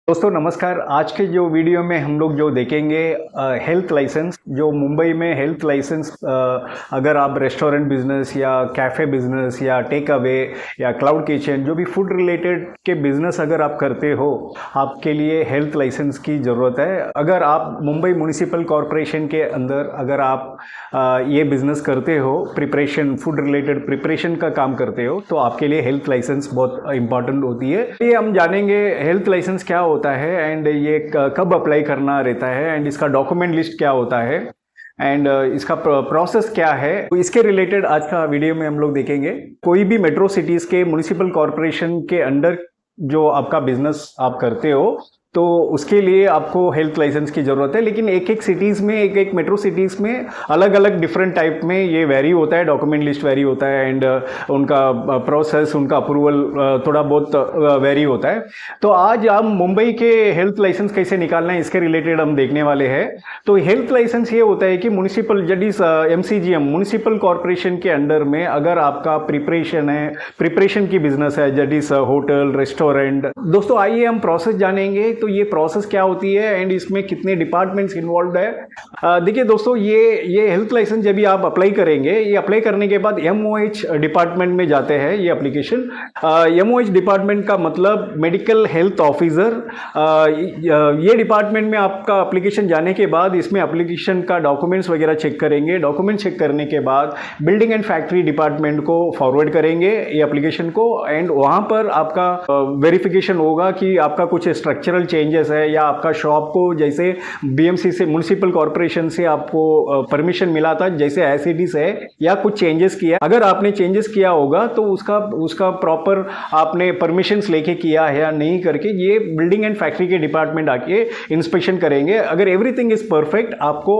दोस्तों नमस्कार। आज के जो वीडियो में हम लोग जो देखेंगे हेल्थ लाइसेंस, जो मुंबई में हेल्थ लाइसेंस, अगर आप रेस्टोरेंट बिजनेस या कैफ़े बिजनेस या टेक अवे या क्लाउड किचन, जो भी फूड रिलेटेड के बिजनेस अगर आप करते हो, आपके लिए हेल्थ लाइसेंस की ज़रूरत है। अगर आप मुंबई म्युनिसिपल कॉरपोरेशन के अंदर अगर आप ये बिजनेस करते हो, प्रिपरेशन फूड रिलेटेड प्रिपरेशन का काम करते हो, तो आपके लिए हेल्थ लाइसेंस बहुत इंपॉर्टेंट होती है। ये हम जानेंगे हेल्थ लाइसेंस क्या होता है एंड ये कब अप्लाई करना रहता है एंड इसका डॉक्यूमेंट लिस्ट क्या होता है एंड इसका प्रोसेस क्या है। तो इसके रिलेटेड आज का वीडियो में हम लोग देखेंगे। कोई भी मेट्रो सिटीज़ के म्युनिसिपल कॉरपोरेशन के अंडर जो आपका बिजनेस आप करते हो, तो उसके लिए आपको हेल्थ लाइसेंस की ज़रूरत है। लेकिन एक एक सिटीज़ में, एक एक मेट्रो सिटीज़ में अलग अलग डिफरेंट टाइप में ये वेरी होता है, डॉक्यूमेंट लिस्ट वेरी होता है एंड उनका प्रोसेस, उनका अप्रूवल थोड़ा बहुत वेरी होता है। तो आज हम मुंबई के हेल्थ लाइसेंस कैसे निकालना है इसके रिलेटेड हम देखने वाले हैं। तो हेल्थ लाइसेंस ये होता है कि म्युनिसिपल जडीज MCGM म्युनिसिपल कॉरपोरेशन के अंडर में अगर आपका प्रिपरेशन है, प्रिपरेशन की बिजनेस है, जडीज होटल रेस्टोरेंट। दोस्तों आइए हम प्रोसेस जानेंगे। तो ये प्रोसेस क्या होती है एंड इसमें कितने डिपार्टमेंट्स इन्वॉल्व है। देखिए दोस्तों, ये हेल्थ लाइसेंस जब भी आप अप्लाई करेंगे, ये अप्लाई करने के बाद MOH डिपार्टमेंट में जाते हैं ये एप्लीकेशन। MOH डिपार्टमेंट का मतलब मेडिकल हेल्थ ऑफिसर। ये डिपार्टमेंट में आपका एप्लीकेशन जाने के बाद इसमें एप्लीकेशन का डॉक्यूमेंट्स वगैरह चेक करेंगे। डॉक्यूमेंट चेक करने के बाद बिल्डिंग एंड फैक्ट्री डिपार्टमेंट को फॉरवर्ड करेंगे ये एप्लीकेशन को एंड वहाँ पर आपका वेरिफिकेशन होगा कि आपका कुछ स्ट्रक्चरल चेंजेस है या आपका शॉप को जैसे BMC से, म्युनिसिपल कॉरपोरेशन से आपको परमिशन मिला था, जैसे एसिडीज है या कुछ चेंजेस किया। अगर आपने चेंजेस किया होगा तो उसका प्रॉपर आपने परमिशंस लेके किया है या नहीं करके, ये बिल्डिंग एंड फैक्ट्री के डिपार्टमेंट आके इंस्पेक्शन करेंगे। अगर एवरीथिंग इज परफेक्ट, आपको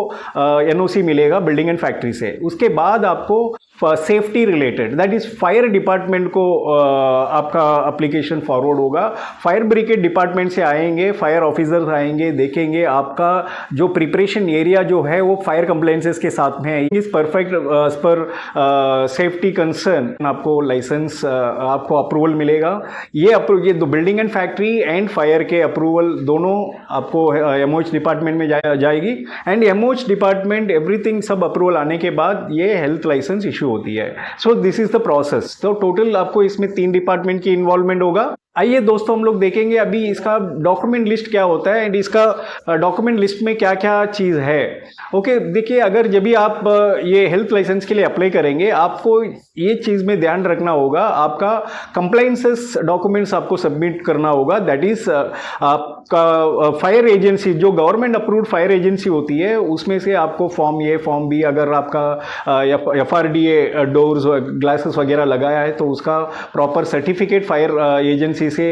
NOC मिलेगा बिल्डिंग एंड फैक्ट्री से। उसके बाद आपको safety related, that is fire department को आपका एप्लीकेशन फॉरवर्ड होगा। फायर ब्रिगेड डिपार्टमेंट से आएंगे, फायर ऑफिसर्स आएंगे, देखेंगे आपका जो प्रिपरेशन एरिया जो है वो फायर कंप्लायंसेस के साथ में है, is perfect as per safety concern, आपको लाइसेंस, आपको अप्रूवल मिलेगा। ये दो building and factory and fire के अप्रूवल दोनों आपको MOH डिपार्टमेंट में जाएगी एंड MOH डिपार्टमेंट एवरीथिंग सब अप्रूवल आने के बाद ये हेल्थ लाइसेंस इशू होती है। So this is the process. तो टोटल आपको इसमें 3 डिपार्टमेंट की इन्वॉल्वमेंट होगा। आइए दोस्तों हम लोग देखेंगे अभी इसका डॉक्यूमेंट लिस्ट क्या होता है एंड इसका डॉक्यूमेंट लिस्ट में क्या क्या चीज़ है। ओके, देखिए, अगर जब भी आप ये हेल्थ लाइसेंस के लिए अप्लाई करेंगे, आपको ये चीज़ में ध्यान रखना होगा, आपका कंप्लायंसेस डॉक्यूमेंट्स आपको सबमिट करना होगा। दैट इज आपका फायर एजेंसी, जो गवर्नमेंट अप्रूव्ड फायर एजेंसी होती है, उसमें से आपको फॉर्म A, फॉर्म B, अगर आपका FRDA डोर्स ग्लासेस वगैरह लगाया है तो उसका प्रॉपर सर्टिफिकेट फायर एजेंसी से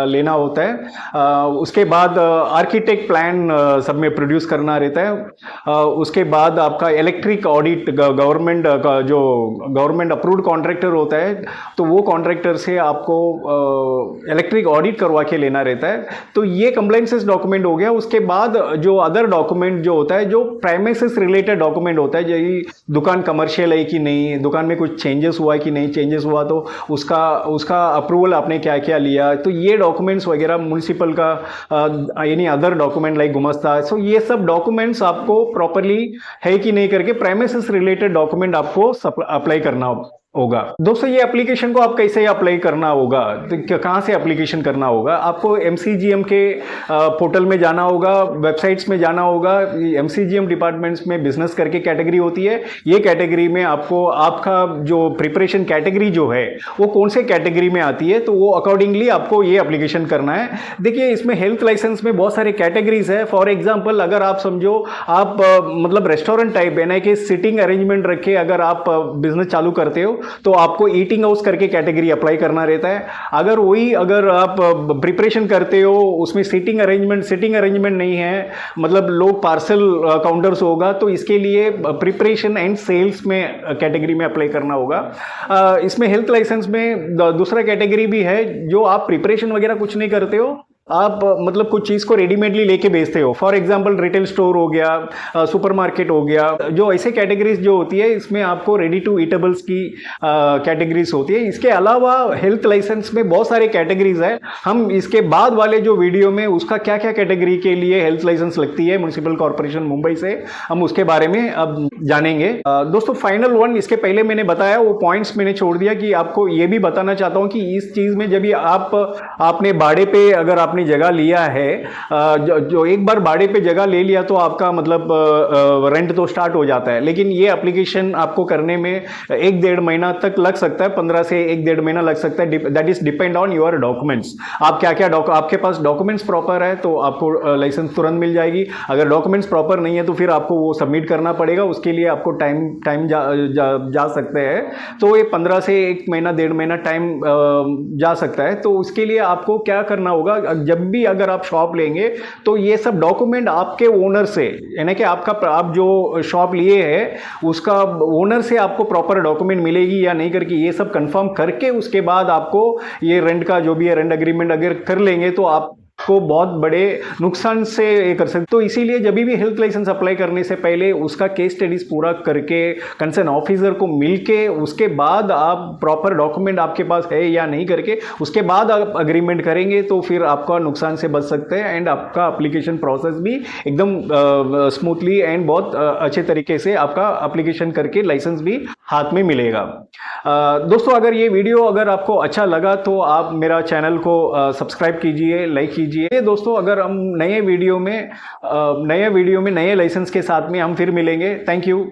लेना होता है। उसके बाद आर्किटेक्ट प्लान सब में प्रोड्यूस करना रहता है। उसके बाद आपका इलेक्ट्रिक ऑडिट, गवर्नमेंट का जो गवर्नमेंट अप्रूव्ड कॉन्ट्रैक्टर होता है, तो वो कॉन्ट्रैक्टर से आपको इलेक्ट्रिक ऑडिट करवा के लेना रहता है। तो ये कंप्लायंसेस डॉक्यूमेंट हो गया। उसके बाद जो अदर डॉक्यूमेंट जो होता है, जो प्रेमिसेस रिलेटेड डॉक्यूमेंट होता है, जैसे दुकान कमर्शियल है कि नहीं, दुकान में कुछ चेंजेस हुआ कि नहीं, चेंजेस हुआ तो उसका अप्रूवल आपने क्या क्या लिया, तो ये डॉक्यूमेंट्स वगैरह म्युनिसिपल का, एनी अदर डॉक्यूमेंट लाइक गुमस्ता। सो ये सब डॉक्यूमेंट्स आपको प्रॉपरली है कि नहीं करके प्रेमिसेस रिलेटेड डॉक्यूमेंट आपको अप्लाई करना होगा। दोस्तों ये एप्लीकेशन को आप कैसे अप्लाई करना होगा, तो कहाँ से एप्लीकेशन करना होगा? आपको MCGM के पोर्टल में जाना होगा, वेबसाइट्स में जाना होगा। MCGM डिपार्टमेंट्स में बिजनेस करके कैटेगरी होती है। ये कैटेगरी में आपको आपका जो प्रिपरेशन कैटेगरी जो है वो कौन से कैटेगरी में आती है, तो वो अकॉर्डिंगली आपको ये एप्लीकेशन करना है। देखिए, इसमें हेल्थ लाइसेंस में बहुत सारे कैटेगरीज है। फॉर एग्जाम्पल, अगर आप समझो आप मतलब रेस्टोरेंट टाइप है ना, कि सिटिंग अरेंजमेंट रखे अगर आप बिजनेस चालू करते हो, तो आपको ईटिंग हाउस करके कैटेगरी अप्लाई करना रहता है। अगर आप प्रिपरेशन करते हो, उसमें सिटिंग अरेंजमेंट नहीं है, मतलब लोग पार्सल काउंटर्स होगा, तो इसके लिए प्रिपरेशन एंड सेल्स में कैटेगरी में अप्लाई करना होगा। इसमें हेल्थ लाइसेंस में दूसरा कैटेगरी भी है, जो आप प्रिपरेशन वगैरह कुछ नहीं करते हो, आप मतलब कुछ चीज़ को रेडीमेडली लेके बेचते हो, फॉर एग्जांपल रिटेल स्टोर हो गया, सुपरमार्केट हो गया, जो ऐसे कैटेगरीज जो होती है इसमें आपको रेडी टू ईटेबल्स की कैटेगरीज होती है। इसके अलावा हेल्थ लाइसेंस में बहुत सारे कैटेगरीज है। हम इसके बाद वाले जो वीडियो में उसका क्या क्या कैटेगरी के लिए हेल्थ लाइसेंस लगती है म्युनिसिपल कॉर्पोरेशन मुंबई से, हम उसके बारे में अब जानेंगे। दोस्तों फाइनल वन, इसके पहले मैंने बताया वो पॉइंट्स मैंने छोड़ दिया कि आपको ये भी बताना चाहता हूं कि इस चीज में जब भी आपने भाड़े पे अगर आपने जगह लिया है, जो एक बार भाड़े पे जगह ले लिया तो आपका मतलब रेंट तो स्टार्ट हो जाता है, लेकिन ये एप्लीकेशन आपको करने में 1-1.5 महीना तक लग सकता है, 15 से 1-1.5 महीना लग सकता है। That is depend on your documents. आप क्या क्या आपके पास डॉक्यूमेंट्स प्रॉपर है तो आपको लाइसेंस तुरंत मिल जाएगी। अगर डॉक्यूमेंट्स प्रॉपर नहीं है तो फिर आपको वो सबमिट करना पड़ेगा, उसके लिए आपको टाइम जा सकते हैं। तो ये 15 से 1 महीना 1.5 महीना टाइम जा सकता है। तो उसके लिए आपको क्या करना होगा, जब भी अगर आप शॉप लेंगे तो ये सब डॉक्यूमेंट आपके ओनर से, यानी कि आप जो शॉप लिए है उसका ओनर से आपको प्रॉपर डॉक्यूमेंट मिलेगी या नहीं करके ये सब कंफर्म करके उसके बाद आपको ये रेंट का जो भी है रेंट एग्रीमेंट अगर कर लेंगे तो आप को बहुत बड़े नुकसान से ये कर सकते। तो इसीलिए जब भी हेल्थ लाइसेंस अप्लाई करने से पहले उसका केस स्टडीज पूरा करके कंसर्न ऑफिसर को मिलके उसके बाद आप प्रॉपर डॉक्यूमेंट आपके पास है या नहीं करके उसके बाद आप अग्रीमेंट करेंगे तो फिर आपका नुकसान से बच सकते हैं एंड आपका एप्लीकेशन प्रोसेस भी एकदम स्मूथली एंड बहुत अच्छे तरीके से आपका एप्लीकेशन करके लाइसेंस भी हाथ में मिलेगा। दोस्तों अगर ये वीडियो अगर आपको अच्छा लगा तो आप मेरा चैनल को सब्सक्राइब कीजिए, लाइक कीजिए। दोस्तों अगर हम नए वीडियो में नए लाइसेंस के साथ में हम फिर मिलेंगे। Thank you.